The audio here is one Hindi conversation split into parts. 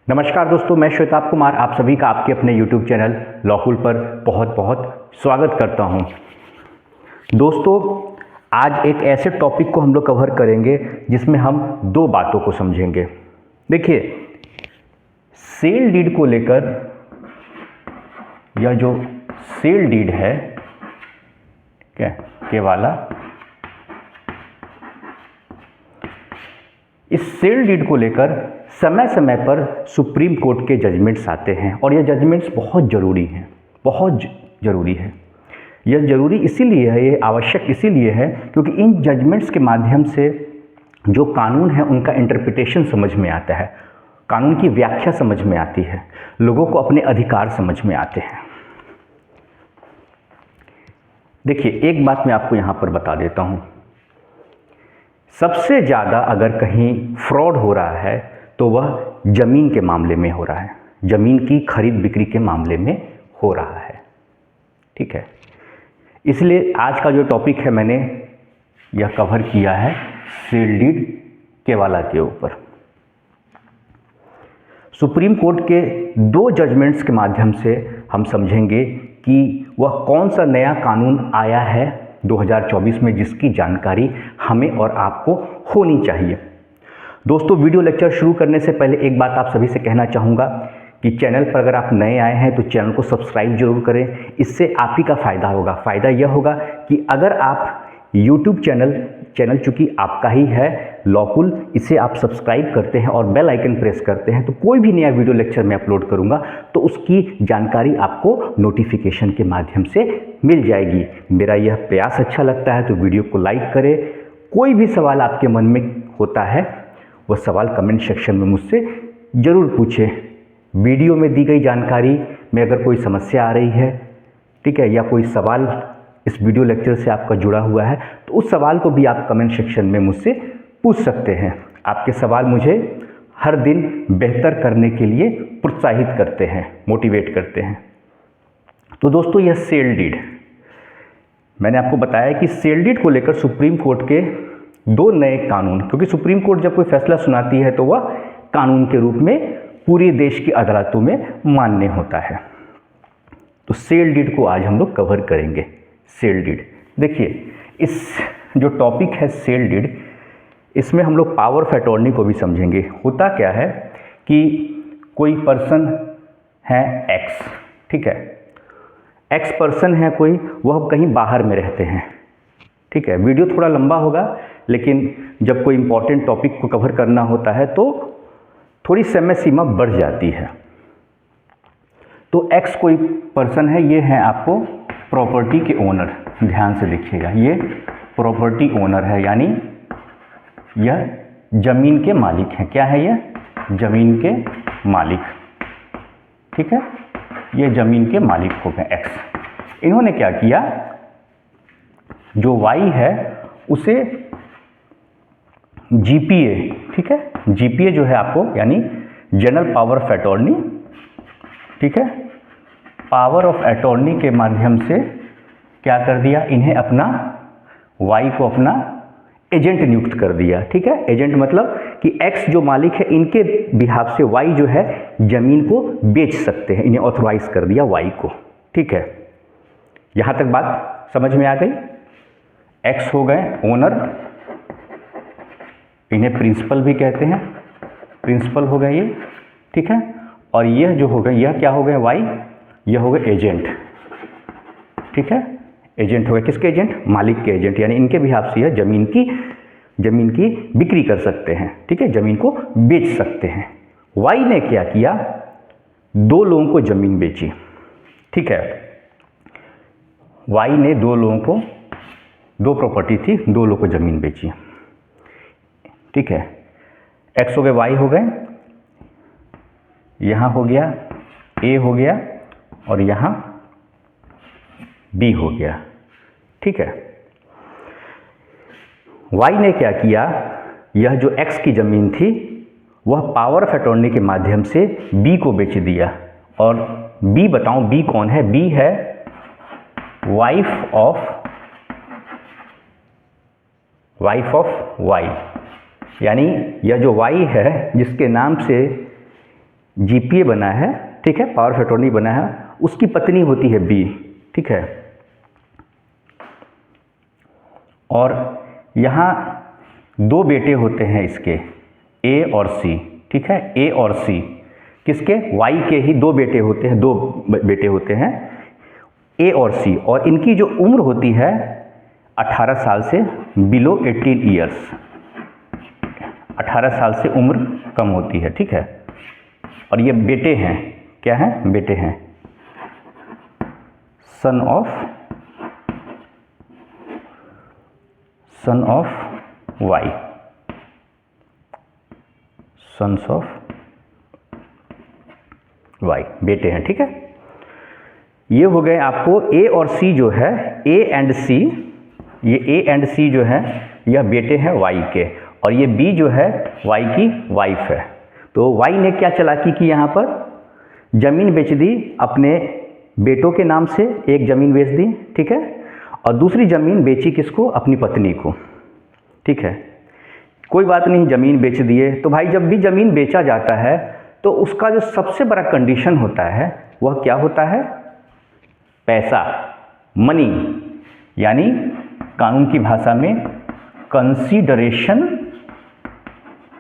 नमस्कार दोस्तों, मैं श्वेताब कुमार आप सभी का आपके अपने YouTube चैनल लॉकुल पर बहुत बहुत स्वागत करता हूं। दोस्तों, आज एक ऐसे टॉपिक को हम लोग कवर करेंगे जिसमें हम दो बातों को समझेंगे। देखिए, सेल डीड को लेकर यह जो सेल डीड है क्या के वाला, इस सेल डीड को लेकर समय समय पर सुप्रीम कोर्ट के जजमेंट्स आते हैं और ये जजमेंट्स बहुत ज़रूरी हैं, बहुत ज़रूरी है। यह ज़रूरी इसीलिए है, ये आवश्यक इसीलिए है क्योंकि इन जजमेंट्स के माध्यम से जो कानून है उनका इंटरप्रिटेशन समझ में आता है, कानून की व्याख्या समझ में आती है, लोगों को अपने अधिकार समझ में आते हैं। देखिए, एक बात मैं आपको यहाँ पर बता देता हूँ, सबसे ज़्यादा अगर कहीं फ्रॉड हो रहा है तो वह ज़मीन के मामले में हो रहा है, ज़मीन की खरीद बिक्री के मामले में हो रहा है। ठीक है, इसलिए आज का जो टॉपिक है मैंने यह कवर किया है सेल डीड केवाला के ऊपर। सुप्रीम कोर्ट के दो जजमेंट्स के माध्यम से हम समझेंगे कि वह कौन सा नया कानून आया है 2024 में जिसकी जानकारी हमें और आपको होनी चाहिए। दोस्तों, वीडियो लेक्चर शुरू करने से पहले एक बात आप सभी से कहना चाहूँगा कि चैनल पर अगर आप नए आए हैं तो चैनल को सब्सक्राइब जरूर करें, इससे आप ही का फ़ायदा होगा। फ़ायदा यह होगा कि अगर आप YouTube चैनल चूँकि आपका ही है लॉकुल, इसे आप सब्सक्राइब करते हैं और बेल आइकन प्रेस करते हैं तो कोई भी नया वीडियो लेक्चर मैं अपलोड करूंगा तो उसकी जानकारी आपको नोटिफिकेशन के माध्यम से मिल जाएगी। मेरा यह प्रयास अच्छा लगता है तो वीडियो को लाइक करें। कोई भी सवाल आपके मन में होता है वह सवाल कमेंट सेक्शन में मुझसे ज़रूर पूछें। वीडियो में दी गई जानकारी में अगर कोई समस्या आ रही है, ठीक है, या कोई सवाल इस वीडियो लेक्चर से आपका जुड़ा हुआ है तो उस सवाल को भी आप कमेंट सेक्शन में मुझसे पूछ सकते हैं। आपके सवाल मुझे हर दिन बेहतर करने के लिए प्रोत्साहित करते हैं, मोटिवेट करते हैं। तो दोस्तों, यह सेल डीड, मैंने आपको बताया कि सेल डीड को लेकर सुप्रीम कोर्ट के दो नए कानून, क्योंकि सुप्रीम कोर्ट जब कोई फैसला सुनाती है तो वह कानून के रूप में पूरे देश की अदालतों में मान्य होता है। तो सेल डीड को आज हम लोग कवर करेंगे। सेल डीड, देखिए, इस जो टॉपिक है सेल डीड, इसमें हम लोग पावर ऑफ अटॉर्नी को भी समझेंगे। होता क्या है कि कोई पर्सन है एक्स, ठीक है, एक्स पर्सन है कोई, वह कहीं बाहर में रहते हैं, ठीक है। वीडियो थोड़ा लंबा होगा लेकिन जब कोई इंपॉर्टेंट टॉपिक को कवर करना होता है तो थोड़ी समय सीमा बढ़ जाती है। तो एक्स कोई पर्सन है, ये है आपको प्रॉपर्टी के ओनर, ध्यान से देखिएगा, ये प्रॉपर्टी ओनर है, यानी यह जमीन के मालिक हैं। क्या है यह? जमीन के मालिक, ठीक है, ये जमीन के मालिक हो गए एक्स। इन्होंने क्या किया, जो वाई है उसे जीपीए, ठीक है, जीपीए जो है आपको यानी जनरल पावर ऑफ अटॉर्नी, ठीक है, पावर ऑफ अटॉर्नी के माध्यम से क्या कर दिया, इन्हें अपना वाई को अपना एजेंट नियुक्त कर दिया। ठीक है, एजेंट मतलब कि एक्स जो मालिक है इनके बिहाफ से वाई जो है जमीन को बेच सकते हैं, इन्हें ऑथोराइज कर दिया वाई को। ठीक है, यहां तक बात समझ में आ गई। एक्स हो गए ओनर, इन्हें प्रिंसिपल भी कहते हैं, प्रिंसिपल हो गए ये, ठीक है, और यह जो हो गए, यह क्या हो गए वाई, यह हो गए एजेंट, ठीक है, एजेंट हो गए, किसके एजेंट? मालिक के एजेंट, यानी इनके बिहाफ से यह जमीन की बिक्री कर सकते हैं, ठीक है, जमीन को बेच सकते हैं। वाई ने क्या किया, दो लोगों को जमीन बेची, ठीक है, वाई ने दो लोगों को, दो प्रॉपर्टी थी, दो लोगों को जमीन बेची, ठीक है, एक्स हो गए, वाई हो गए, यहां हो गया ए हो गया और यहां बी हो गया, ठीक है। वाई ने क्या किया, यह जो एक्स की जमीन थी वह पावर ऑफ अटॉर्नी के माध्यम से बी को बेच दिया। और बी बताऊं, बी कौन है? बी है वाइफ ऑफ वाई, यानी यह जो वाई है जिसके नाम से जीपीए बना है, ठीक है, पावर ऑफ अटॉर्नी बना है, उसकी पत्नी होती है बी, ठीक है। और यहाँ दो बेटे होते हैं इसके, ए और सी, ठीक है, ए और सी किसके, वाई के ही दो बेटे होते हैं, दो बेटे होते हैं ए और सी, और इनकी जो उम्र होती है 18 साल से बिलो 18 ईयर्स, 18 साल से उम्र कम होती है, ठीक है। और ये बेटे हैं, क्या हैं, बेटे हैं, son of Y, sons of Y, बेटे हैं, ठीक है। ये हो गए आपको ए और सी जो है, ए एंड सी, ये ए एंड सी जो है यह बेटे हैं वाई के, और ये बी जो है वाई की वाइफ है। तो वाई ने क्या चालाकी की, यहाँ पर जमीन बेच दी अपने बेटों के नाम से, एक जमीन बेच दी, ठीक है, और दूसरी जमीन बेची किसको, अपनी पत्नी को, ठीक है। कोई बात नहीं, ज़मीन बेच दिए। तो भाई जब भी ज़मीन बेचा जाता है तो उसका जो सबसे बड़ा कंडीशन होता है वह क्या होता है, पैसा, मनी, यानी कानून की भाषा में कंसीडरेशन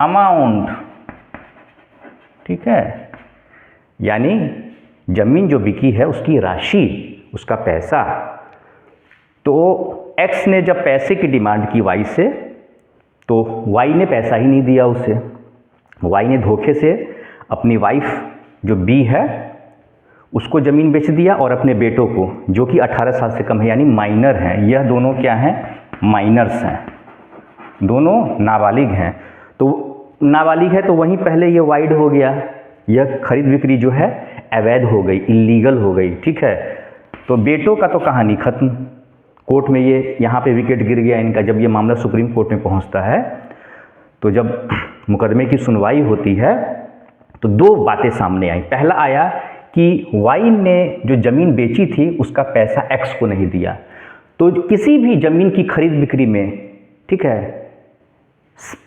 अमाउंट, ठीक है। यानी ज़मीन जो बिकी है उसकी राशि, उसका पैसा। तो एक्स ने जब पैसे की डिमांड की वाई से, तो वाई ने पैसा ही नहीं दिया उसे। वाई ने धोखे से अपनी वाइफ जो बी है उसको ज़मीन बेच दिया, और अपने बेटों को जो कि 18 साल से कम है, यानी माइनर हैं, यह दोनों क्या हैं, माइनर्स हैं, दोनों नाबालिग हैं। तो नाबालिग है तो वहीं पहले ये वाइड हो गया, यह खरीद बिक्री जो है अवैध हो गई, इलीगल हो गई, ठीक है। तो बेटों का तो कहानी खत्म, कोर्ट में ये यहाँ पे विकेट गिर गया इनका। जब ये मामला सुप्रीम कोर्ट में पहुँचता है तो जब मुकदमे की सुनवाई होती है तो दो बातें सामने आई। पहला आया कि वाई ने जो ज़मीन बेची थी उसका पैसा एक्स को नहीं दिया। तो किसी भी ज़मीन की खरीद बिक्री में, ठीक है,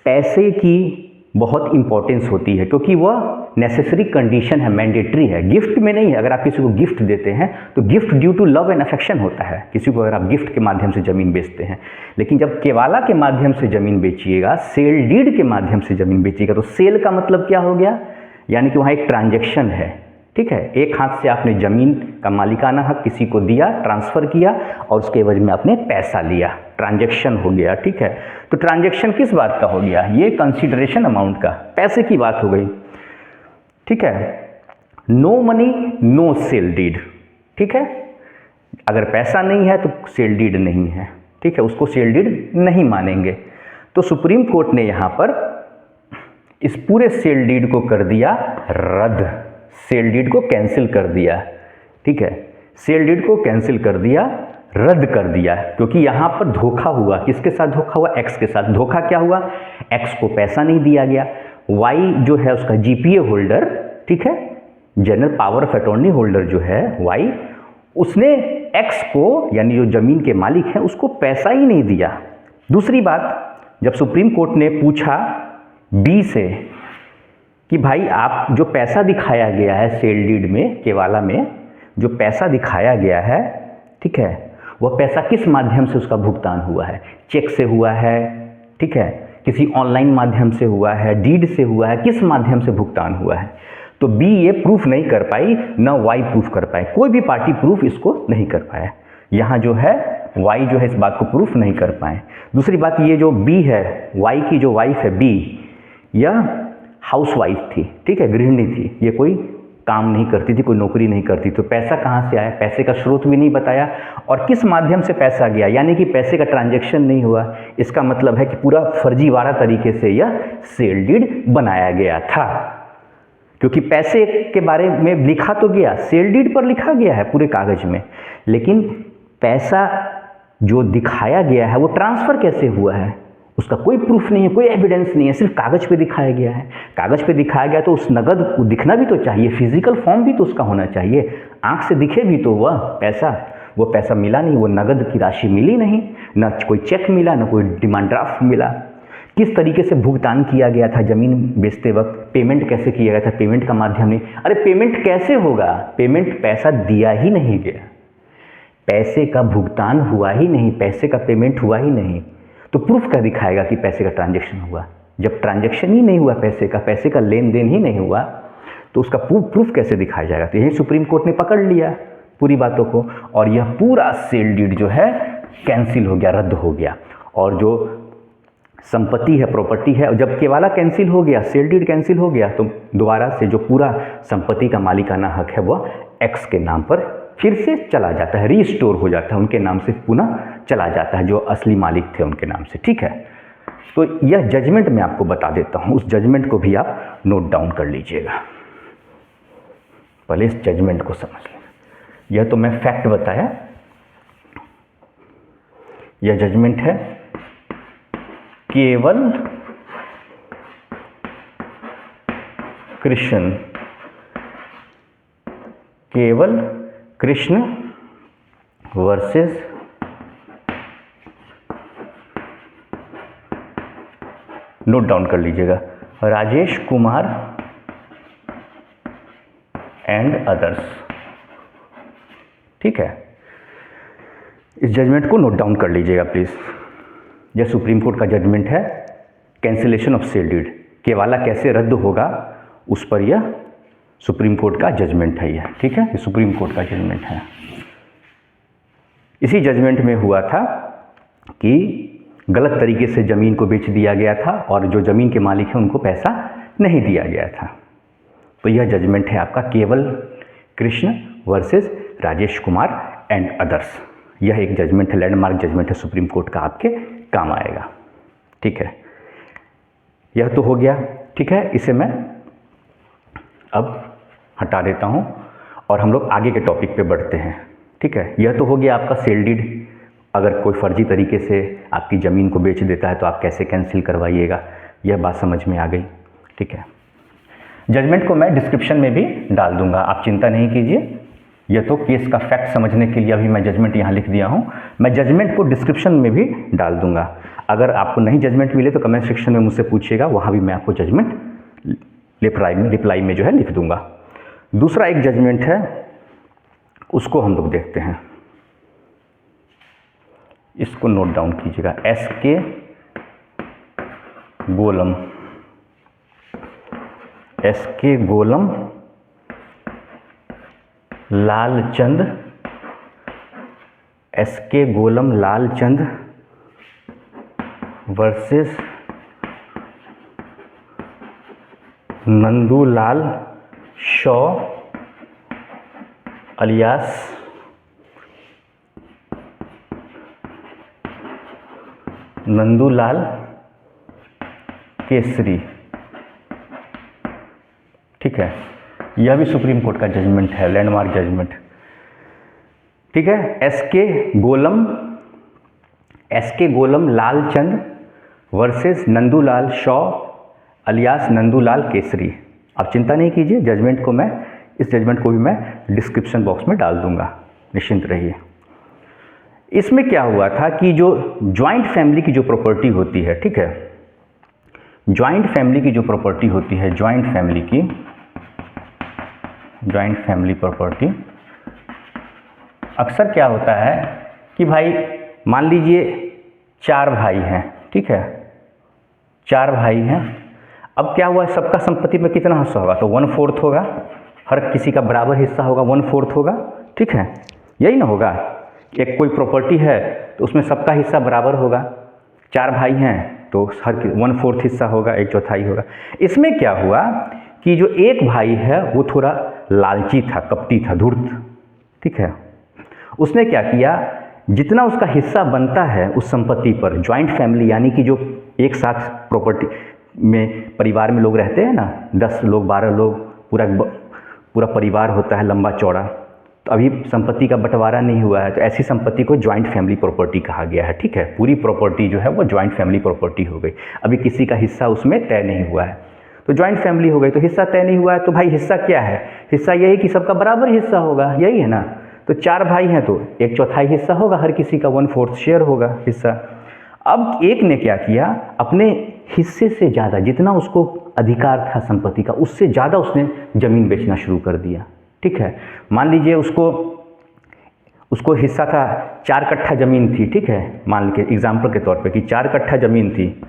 पैसे की बहुत इंपॉर्टेंस होती है, क्योंकि वह नेसेसरी कंडीशन है, मैंडेटरी है, गिफ्ट में नहीं है। अगर आप किसी को गिफ्ट देते हैं तो gift due to love and affection होता है, किसी को अगर आप गिफ्ट के माध्यम से ज़मीन बेचते हैं। लेकिन जब केवाला के माध्यम से ज़मीन बेचिएगा, सेल डीड के माध्यम से ज़मीन बेचिएगा, तो सेल का मतलब क्या हो गया, यानी कि वहाँ एक ट्रांजैक्शन है, ठीक है। एक हाथ से आपने ज़मीन का मालिकाना हक किसी को दिया, ट्रांसफ़र किया, और उसके एवज में आपने पैसा लिया, ट्रांजैक्शन हो गया, ठीक है। तो ट्रांजैक्शन किस बात का हो गया, ये कंसीडरेशन अमाउंट का, पैसे की बात हो गई, ठीक है। No money no sale deed, ठीक है। अगर पैसा नहीं है तो सेल डीड नहीं है, ठीक है, उसको सेल डीड नहीं मानेंगे। तो सुप्रीम कोर्ट ने यहाँ पर इस पूरे सेल डीड को कर दिया रद्द, सेल डीड को कैंसिल कर दिया, ठीक है, सेल डीड को कैंसिल कर दिया, रद्द कर दिया, क्योंकि यहाँ पर धोखा हुआ। किसके साथ धोखा हुआ, एक्स के साथ। धोखा क्या हुआ, एक्स को पैसा नहीं दिया गया, वाई जो है उसका जीपीए होल्डर, ठीक है, general power of attorney holder जो है वाई, उसने एक्स को, यानी जो ज़मीन के मालिक हैं, उसको पैसा ही नहीं दिया। दूसरी बात, जब सुप्रीम कोर्ट ने पूछा बी से कि भाई आप जो पैसा दिखाया गया है सेल डीड में, केवाला में जो पैसा दिखाया गया है, ठीक है, वह पैसा किस माध्यम से उसका भुगतान हुआ है, चेक से हुआ है, ठीक है, किसी ऑनलाइन माध्यम से हुआ है, डीड से हुआ है, किस माध्यम से भुगतान हुआ है। तो बी ये प्रूफ नहीं कर पाई, न वाई प्रूफ कर पाए, कोई भी पार्टी प्रूफ इसको नहीं कर पाया। यहाँ जो है वाई जो है इस बात को प्रूफ नहीं कर पाए। दूसरी बात, ये जो बी है, वाई की जो वाइफ है बी, यह हाउस वाइफ थी, ठीक है, गृहिणी थी, ये कोई काम नहीं करती थी, कोई नौकरी नहीं करती। तो पैसा कहाँ से आया, पैसे का स्रोत भी नहीं बताया, और किस माध्यम से पैसा गया, यानी कि पैसे का ट्रांजैक्शन नहीं हुआ। इसका मतलब है कि पूरा फर्जीवाड़ा तरीके से यह सेल डीड बनाया गया था, क्योंकि पैसे के बारे में लिखा तो गया, सेल डीड पर लिखा गया है पूरे कागज में, लेकिन पैसा जो दिखाया गया है वो ट्रांसफ़र कैसे हुआ है उसका कोई प्रूफ नहीं है, कोई एविडेंस नहीं है, सिर्फ कागज़ पे दिखाया गया है। कागज़ पे दिखाया गया तो उस नगद को दिखना भी तो चाहिए, फिजिकल फॉर्म भी तो उसका होना चाहिए, आंख से दिखे भी तो वह पैसा। वो पैसा मिला नहीं, वो नगद की राशि मिली नहीं, न कोई चेक मिला, न कोई डिमांड ड्राफ्ट मिला। किस तरीके से भुगतान किया गया था ज़मीन बेचते वक्त, पेमेंट कैसे किया गया था, पेमेंट का माध्यम नहीं। अरे पेमेंट कैसे होगा, पेमेंट पैसा दिया ही नहीं गया, पैसे का भुगतान हुआ ही नहीं, पैसे का पेमेंट हुआ ही नहीं, तो प्रूफ क्या दिखाएगा कि पैसे का ट्रांजैक्शन हुआ। जब ट्रांजैक्शन ही नहीं हुआ, पैसे का लेन देन ही नहीं हुआ, तो उसका प्रूफ कैसे दिखाया जाएगा। तो यही सुप्रीम कोर्ट ने पकड़ लिया पूरी बातों को, और यह पूरा सेल डीड जो है कैंसिल हो गया, रद्द हो गया। और जो संपत्ति है, प्रॉपर्टी है, जब केवाला कैंसिल हो गया, सेल डीड कैंसिल हो गया, तो दोबारा से जो पूरा संपत्ति का मालिकाना हक है वह एक्स के नाम पर फिर से चला जाता है, रीस्टोर हो जाता है, उनके नाम से पुनः चला जाता है, जो असली मालिक थे उनके नाम से। ठीक है, तो यह जजमेंट मैं आपको बता देता हूँ, उस जजमेंट को भी आप नोट डाउन कर लीजिएगा। पहले इस जजमेंट को समझ लें। यह तो मैं फैक्ट बताया, यह जजमेंट है केवल कृष्ण वर्सेस नोट डाउन कर लीजिएगा, राजेश कुमार एंड अदर्स। ठीक है, इस जजमेंट को नोट डाउन कर लीजिएगा प्लीज़। यह सुप्रीम कोर्ट का जजमेंट है, कैंसिलेशन ऑफ सेल डीड, केवाला कैसे रद्द होगा उस पर यह सुप्रीम कोर्ट का जजमेंट है यह। ठीक है, ये सुप्रीम कोर्ट का जजमेंट है। इसी जजमेंट में हुआ था कि गलत तरीके से ज़मीन को बेच दिया गया था और जो ज़मीन के मालिक हैं उनको पैसा नहीं दिया गया था। तो यह जजमेंट है आपका केवल Krishna versus Rajesh Kumar and others. यह एक जजमेंट है, लैंडमार्क जजमेंट है सुप्रीम कोर्ट का, आपके काम आएगा। ठीक है, यह तो हो गया। ठीक है, इसे मैं अब हटा देता हूँ और हम लोग आगे के टॉपिक पे बढ़ते हैं। ठीक है, यह तो हो गया आपका सेल डीड। अगर कोई फर्जी तरीके से आपकी ज़मीन को बेच देता है तो आप कैसे कैंसिल करवाइएगा, यह बात समझ में आ गई। ठीक है, जजमेंट को मैं डिस्क्रिप्शन में भी डाल दूंगा, आप चिंता नहीं कीजिए। यह तो केस का फैक्ट समझने के लिए अभी मैं जजमेंट यहाँ लिख दिया हूँ, मैं जजमेंट को डिस्क्रिप्शन में भी डाल दूंगा। अगर आपको नहीं जजमेंट मिले तो कमेंट सेक्शन में मुझसे पूछिएगा, वहाँ भी मैं आपको जजमेंट रिप्लाई में जो है लिख दूंगा। दूसरा एक जजमेंट है, उसको हम लोग देखते हैं, इसको नोट डाउन कीजिएगा। एस.के. गोलम, एस.के. गोलम लालचंद, एस.के. Golam Lalchand versus Nandulal Shaw alias Nandulal Kesari. ठीक है, यह भी सुप्रीम कोर्ट का जजमेंट है, लैंडमार्क जजमेंट। ठीक है, एस.के. Golam Lalchand versus Nandulal Shaw alias Nandulal Kesari. आप चिंता नहीं कीजिए, जजमेंट को मैं, इस जजमेंट को भी मैं डिस्क्रिप्शन बॉक्स में डाल दूंगा, निश्चिंत रहिए। इसमें क्या हुआ था कि जो जॉइंट फैमिली की जो प्रॉपर्टी होती है, ठीक है, जॉइंट फैमिली की जो प्रॉपर्टी होती है, जॉइंट फैमिली प्रॉपर्टी, अक्सर क्या होता है कि भाई मान लीजिए 4 भाई हैं, ठीक है, 4 भाई हैं। अब क्या हुआ, सबका संपत्ति में कितना हिस्सा होगा, तो 1/4 होगा, हर किसी का बराबर हिस्सा होगा, 1/4 होगा। ठीक है, यही ना होगा, एक कोई प्रॉपर्टी है तो उसमें सबका हिस्सा बराबर होगा। 4 भाई हैं तो हर 1/4 हिस्सा होगा, 1/4 होगा। इसमें क्या हुआ कि जो एक भाई है वो थोड़ा लालची था, कपटी था, धूर्त। ठीक है, उसने क्या किया, जितना उसका हिस्सा बनता है उस संपत्ति पर, जॉइंट फैमिली यानी कि जो एक साथ प्रॉपर्टी में परिवार में लोग रहते हैं ना, 10 लोग 12 लोग, पूरा परिवार होता है लंबा चौड़ा, तो अभी संपत्ति का बंटवारा नहीं हुआ है, तो ऐसी संपत्ति को जॉइंट फैमिली प्रॉपर्टी कहा गया है। ठीक है, पूरी प्रॉपर्टी जो है वो जॉइंट फैमिली प्रॉपर्टी हो गई, अभी किसी का हिस्सा उसमें तय नहीं हुआ है, तो जॉइंट फैमिली हो गई, तो हिस्सा तय नहीं हुआ है, तो भाई हिस्सा क्या है, हिस्सा यही कि सबका बराबर हिस्सा होगा, यही है ना। तो 4 भाई हैं तो 1/4 हिस्सा होगा, हर किसी का 1/4 शेयर होगा हिस्सा। अब एक ने क्या किया, अपने हिस्से से ज़्यादा, जितना उसको अधिकार था संपत्ति का, उससे ज़्यादा उसने ज़मीन बेचना शुरू कर दिया। ठीक है, मान लीजिए उसको हिस्सा था 4 कट्ठा ज़मीन थी। ठीक है, मान लीजिए एग्जाम्पल के तौर पे कि 4 कट्ठा ज़मीन थी,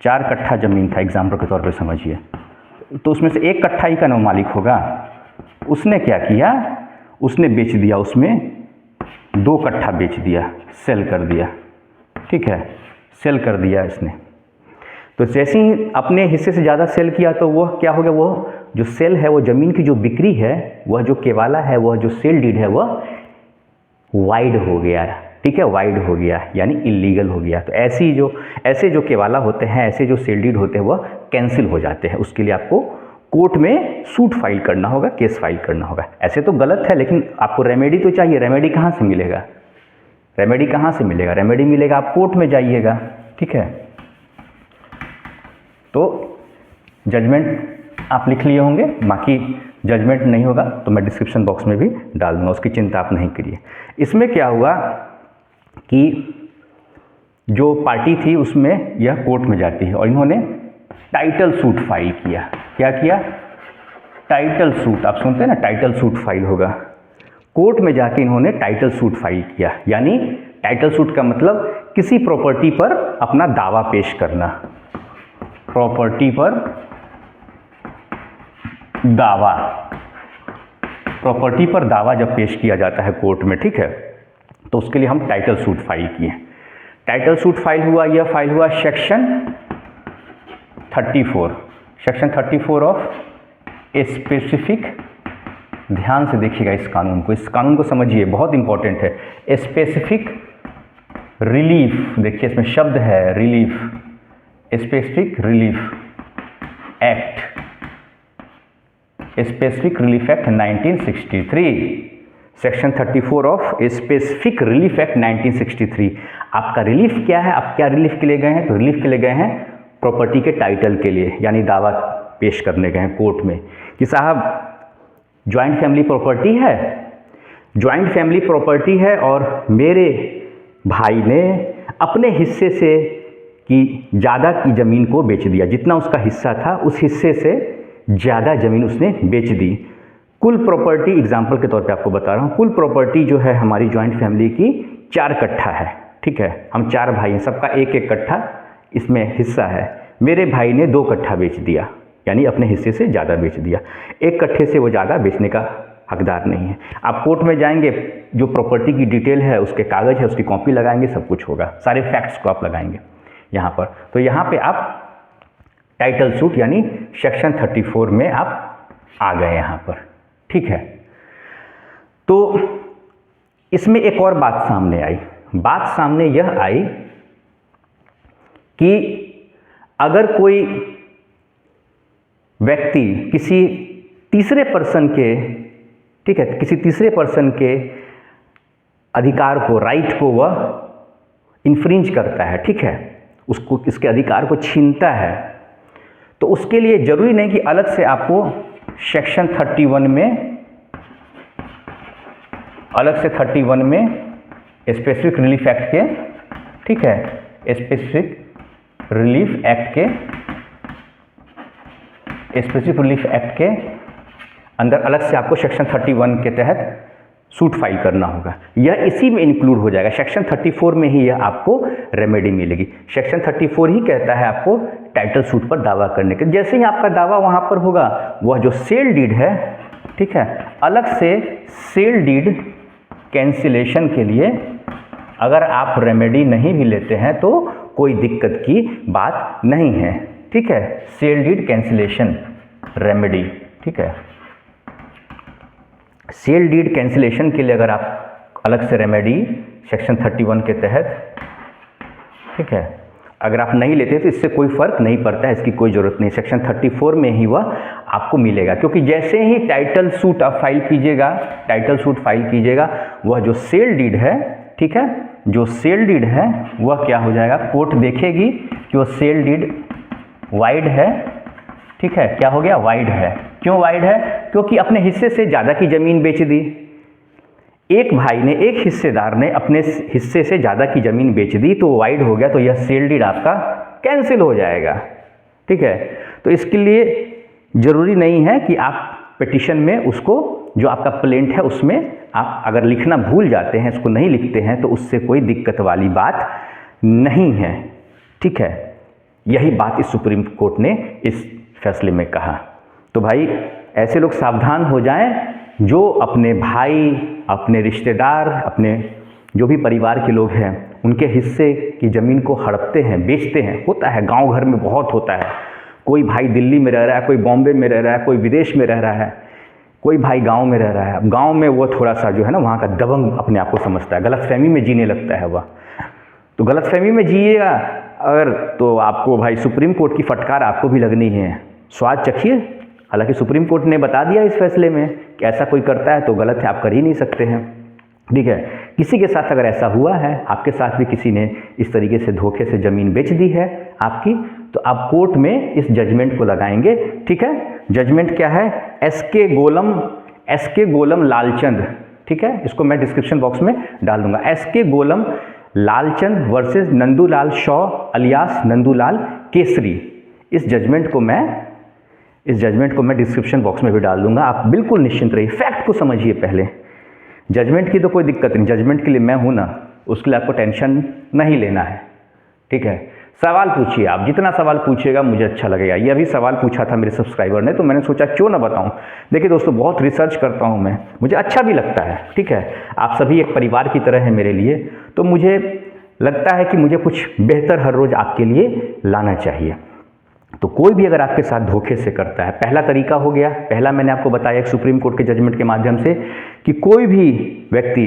4 कट्ठा ज़मीन था एग्जाम्पल के तौर पे समझिए, तो उसमें से 1 कट्ठा ही का ना मालिक होगा। उसने क्या किया, उसने बेच दिया, उसमें 2 कट्ठा बेच दिया, सेल कर दिया। ठीक है, सेल कर दिया इसने। तो जैसे ही अपने हिस्से से ज़्यादा सेल किया तो वह क्या हो गया, वो जो सेल है, वो ज़मीन की जो बिक्री है, वह जो केवाला है, वह जो सेल डीड है, वह वाइड हो गया। ठीक है, वाइड हो गया यानी इलीगल हो गया। तो ऐसे जो केवाला होते हैं, ऐसे जो सेल डीड होते हैं, वह कैंसिल हो जाते हैं। उसके लिए आपको कोर्ट में सूट फाइल करना होगा, केस फाइल करना होगा। ऐसे तो गलत है, लेकिन आपको रेमेडी तो चाहिए। रेमेडी कहाँ से मिलेगा? रेमेडी कहाँ से मिलेगा? रेमेडी मिलेगा आप कोर्ट में जाइएगा। ठीक है, तो जजमेंट आप लिख लिए होंगे, बाकी जजमेंट नहीं होगा तो मैं डिस्क्रिप्शन बॉक्स में भी डाल दूँगा, उसकी चिंता आप नहीं करिए। इसमें क्या हुआ कि जो पार्टी थी उसमें यह कोर्ट में जाती है और इन्होंने टाइटल सूट फाइल किया। क्या किया? Title suit. आप सुनते हैं ना, टाइटल सूट फाइल होगा। कोर्ट में जाके इन्होंने टाइटल सूट फाइल किया, यानी टाइटल सूट का मतलब किसी प्रॉपर्टी पर अपना दावा पेश करना। प्रॉपर्टी पर दावा, प्रॉपर्टी पर दावा जब पेश किया जाता है कोर्ट में, ठीक है, तो उसके लिए हम टाइटल सूट फाइल किए। टाइटल सूट फाइल हुआ, यह फाइल हुआ सेक्शन 34, सेक्शन 34 ऑफ स्पेसिफिक। ध्यान से देखिएगा इस कानून को समझिए, बहुत इंपॉर्टेंट है। स्पेसिफिक रिलीफ, देखिए इसमें शब्द है relief, specific relief act, specific relief act 1963, section 34 of specific relief act 1963। आपका रिलीफ क्या है? आप क्या रिलीफ के लिए गए हैं? तो रिलीफ के लिए गए हैं प्रॉपर्टी के टाइटल के लिए, यानी दावा पेश करने गए हैं कोर्ट में कि साहब जॉइंट फैमिली प्रॉपर्टी है, जॉइंट फैमिली प्रॉपर्टी है और मेरे भाई ने अपने हिस्से से कि ज़्यादा की ज़मीन को बेच दिया, जितना उसका हिस्सा था उस हिस्से से ज़्यादा ज़मीन उसने बेच दी। कुल प्रॉपर्टी, एग्जाम्पल के तौर पे आपको बता रहा हूँ, कुल प्रॉपर्टी जो है हमारी जॉइंट फैमिली की 4 कट्ठा है। ठीक है, हम 4 भाई हैं, सबका 1-1 कट्ठा इसमें हिस्सा है। मेरे भाई ने 2 कट्ठा बेच दिया, यानी अपने हिस्से से ज़्यादा बेच दिया। 1 कट्ठे से वो ज़्यादा बेचने का हकदार नहीं है। आप कोर्ट में जाएंगे, जो प्रॉपर्टी की डिटेल है, उसके कागज़ है, उसकी कॉपी लगाएंगे, सब कुछ होगा, सारे फैक्ट्स को आप लगाएंगे यहाँ पर। तो यहाँ पे आप टाइटल सूट यानी सेक्शन 34 में आप आ गए यहाँ पर। ठीक है, तो इसमें एक और बात सामने आई। बात सामने यह आई कि अगर कोई व्यक्ति किसी तीसरे पर्सन के, ठीक है, किसी तीसरे पर्सन के अधिकार को, राइट को वह इन्फ्रिंज करता है, ठीक है, उसको, इसके अधिकार को छीनता है, तो उसके लिए जरूरी नहीं कि अलग से आपको सेक्शन 31 में, अलग से 31 में स्पेसिफिक रिलीफ एक्ट के, ठीक है, स्पेसिफिक रिलीफ एक्ट के, स्पेसिफिक रिलीफ एक्ट के अंदर अलग से आपको सेक्शन 31 के तहत सूट फाइल करना होगा। यह इसी में इंक्लूड हो जाएगा, सेक्शन 34 में ही यह आपको रेमेडी मिलेगी। सेक्शन 34 ही कहता है आपको टाइटल सूट पर दावा करने के। जैसे ही आपका दावा वहाँ पर होगा, वह जो सेल डीड है, ठीक है, अलग से सेल डीड कैंसिलेशन के लिए अगर आप रेमेडी नहीं भी लेते हैं तो कोई दिक्कत की बात नहीं है। ठीक है, सेल डीड कैंसिलेशन रेमेडी, ठीक है, सेल डीड कैंसिलेशन के लिए अगर आप अलग से रेमेडी सेक्शन 31 के तहत, ठीक है, अगर आप नहीं लेते तो इससे कोई फ़र्क नहीं पड़ता है, इसकी कोई ज़रूरत नहीं। सेक्शन 34 में ही वह आपको मिलेगा, क्योंकि जैसे ही टाइटल सूट आप फाइल कीजिएगा, टाइटल सूट फाइल कीजिएगा, वह जो सेल डीड है, ठीक है, जो सेल डीड है वह क्या हो जाएगा, कोर्ट देखेगी कि वह सेल डीड वाइड है, ठीक है, क्या हो गया, वाइड है। क्यों वाइड है? क्योंकि अपने हिस्से से ज़्यादा की ज़मीन बेच दी। एक भाई ने, एक हिस्सेदार ने अपने हिस्से से ज़्यादा की ज़मीन बेच दी, तो वाइड हो गया, तो यह सेल डीड आपका कैंसिल हो जाएगा। ठीक है। तो इसके लिए ज़रूरी नहीं है कि आप पिटीशन में उसको जो आपका प्लेंट है उसमें आप अगर लिखना भूल जाते हैं, इसको नहीं लिखते हैं, तो उससे कोई दिक्कत वाली बात नहीं है, ठीक है। यही बात इस सुप्रीम कोर्ट ने इस फैसले में कहा। तो भाई ऐसे लोग सावधान हो जाएं जो अपने भाई, अपने रिश्तेदार, अपने जो भी परिवार के लोग हैं उनके हिस्से की ज़मीन को हड़पते हैं, बेचते हैं। होता है, गांव घर में बहुत होता है। कोई भाई दिल्ली में रह रहा है, कोई बॉम्बे में रह रहा है, कोई विदेश में रह रहा है, कोई भाई गांव में रह रहा है। अब गांव में वो थोड़ा सा जो है ना वहाँ का दबंग अपने आप को समझता है, गलतफहमी में जीने लगता है वह। तो गलतफहमी में जिएगा अगर, तो आपको भाई सुप्रीम कोर्ट की फटकार आपको भी लगनी है। स्वाद चखिए। हालांकि सुप्रीम कोर्ट ने बता दिया इस फैसले में कि ऐसा कोई करता है तो गलत है, आप कर ही नहीं सकते हैं, ठीक है। किसी के साथ अगर ऐसा हुआ है, आपके साथ भी किसी ने इस तरीके से धोखे से ज़मीन बेच दी है आपकी, तो आप कोर्ट में इस जजमेंट को लगाएंगे, ठीक है। जजमेंट क्या है? एस के गोलम लालचंद, ठीक है। इसको मैं डिस्क्रिप्शन बॉक्स में डाल दूंगा। एस के गोलम लालचंद वर्सेस नंदूलाल शॉ अलियास नंदूलाल केसरी। इस जजमेंट को मैं डिस्क्रिप्शन बॉक्स में भी डाल दूंगा। आप बिल्कुल निश्चिंत रहिए, फैक्ट को समझिए पहले। जजमेंट की तो कोई दिक्कत नहीं, जजमेंट के लिए मैं हूं ना, उसके लिए आपको टेंशन नहीं लेना है, ठीक है। सवाल पूछिए, आप जितना सवाल पूछिएगा मुझे अच्छा लगेगा। ये अभी सवाल पूछा था मेरे सब्सक्राइबर ने, तो मैंने सोचा क्यों ना बताऊं। देखिए दोस्तों, बहुत रिसर्च करता हूं मैं, मुझे अच्छा भी लगता है, ठीक है। आप सभी एक परिवार की तरह हैं मेरे लिए, तो मुझे लगता है कि मुझे कुछ बेहतर हर रोज़ आपके लिए लाना चाहिए। तो कोई भी अगर आपके साथ धोखे से करता है, पहला तरीका हो गया, पहला मैंने आपको बताया एक सुप्रीम कोर्ट के जजमेंट के माध्यम से कि कोई भी व्यक्ति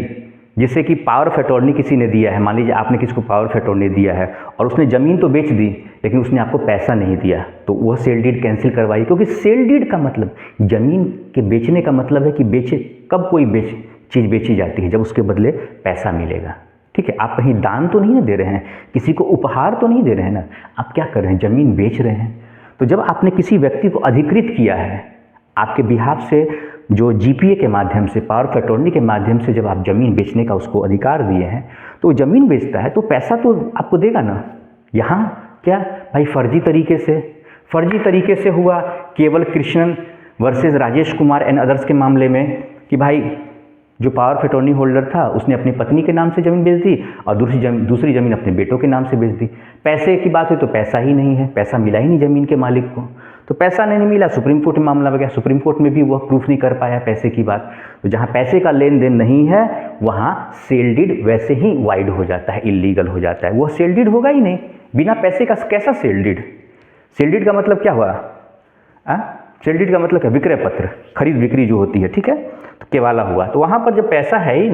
जिसे कि पावर ऑफ अटॉर्नी किसी ने दिया है, मान लीजिए आपने किसी को पावर ऑफ अटॉर्नी दिया है और उसने ज़मीन तो बेच दी लेकिन उसने आपको पैसा नहीं दिया, तो वह सेल डीड कैंसिल करवाइए। क्योंकि सेल डीड का मतलब, ज़मीन के बेचने का मतलब है कि कब कोई चीज़ बेची जाती है, जब उसके बदले पैसा मिलेगा, ठीक है। आप कहीं दान तो नहीं दे रहे हैं, किसी को उपहार तो नहीं दे रहे हैं ना, आप क्या कर रहे हैं? ज़मीन बेच रहे हैं। तो जब आपने किसी व्यक्ति को अधिकृत किया है, आपके बिहाफ से जो जीपीए के माध्यम से, पावर ऑफ अटॉर्नी के माध्यम से जब आप ज़मीन बेचने का उसको अधिकार दिए हैं, तो ज़मीन बेचता है तो पैसा तो आपको देगा ना। यहाँ क्या भाई फर्जी तरीके से हुआ केवल Krishnan versus Rajesh Kumar and others के मामले में कि भाई जो पावर ऑफ अटॉर्नी होल्डर था उसने अपनी पत्नी के नाम से ज़मीन बेच दी और दूसरी ज़मीन अपने बेटों के नाम से बेच दी। पैसे की बात है तो पैसा ही नहीं है, पैसा मिला ही नहीं ज़मीन के मालिक को, तो पैसा नहीं मिला। सुप्रीम कोर्ट में मामला हो गया, सुप्रीम कोर्ट में भी वह प्रूफ नहीं कर पाया पैसे की बात। तो जहाँ पैसे का लेन देन नहीं है वहाँ सेल डीड वैसे ही वाइड हो जाता है, इलीगल हो जाता है। वह सेल डीड होगा ही नहीं, बिना पैसे का कैसा सेल डीड? सेल डीड का मतलब क्या हुआ? सेल डीड का मतलब क्या? विक्रय पत्र, खरीद बिक्री जो होती है, ठीक है, तो केवाला हुआ। तो वहाँ पर जब पैसा है ही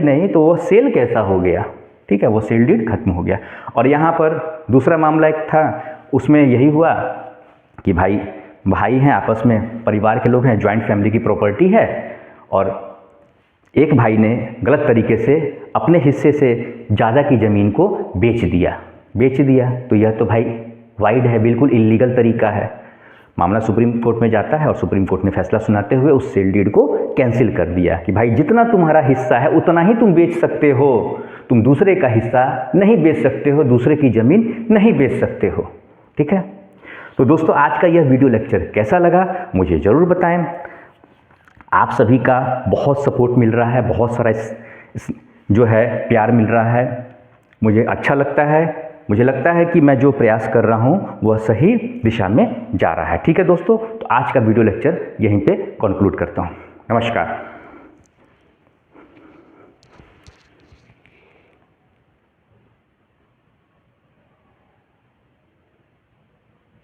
नहीं, तो वो सेल कैसा हो गया, ठीक है, वो सेल डीड खत्म हो गया। और यहाँ पर दूसरा मामला एक था, उसमें यही हुआ कि भाई हैं आपस में, परिवार के लोग हैं, जॉइंट फैमिली की प्रॉपर्टी है, और एक भाई ने गलत तरीके से अपने हिस्से से ज़्यादा की ज़मीन को बेच दिया। तो यह तो भाई वाइड है, बिल्कुल इलीगल तरीका है। मामला सुप्रीम कोर्ट में जाता है और सुप्रीम कोर्ट ने फैसला सुनाते हुए उस सेल डीड को कैंसिल कर दिया कि भाई जितना तुम्हारा हिस्सा है उतना ही तुम बेच सकते हो, तुम दूसरे का हिस्सा नहीं बेच सकते हो, दूसरे की ज़मीन नहीं बेच सकते हो, ठीक है। तो दोस्तों, आज का यह वीडियो लेक्चर कैसा लगा मुझे ज़रूर बताएं। आप सभी का बहुत सपोर्ट मिल रहा है, बहुत सारा जो है प्यार मिल रहा है, मुझे अच्छा लगता है। मुझे लगता है कि मैं जो प्रयास कर रहा हूँ वह सही दिशा में जा रहा है, ठीक है दोस्तों। तो आज का वीडियो लेक्चर यहीं पे कंक्लूड करता हूँ। नमस्कार।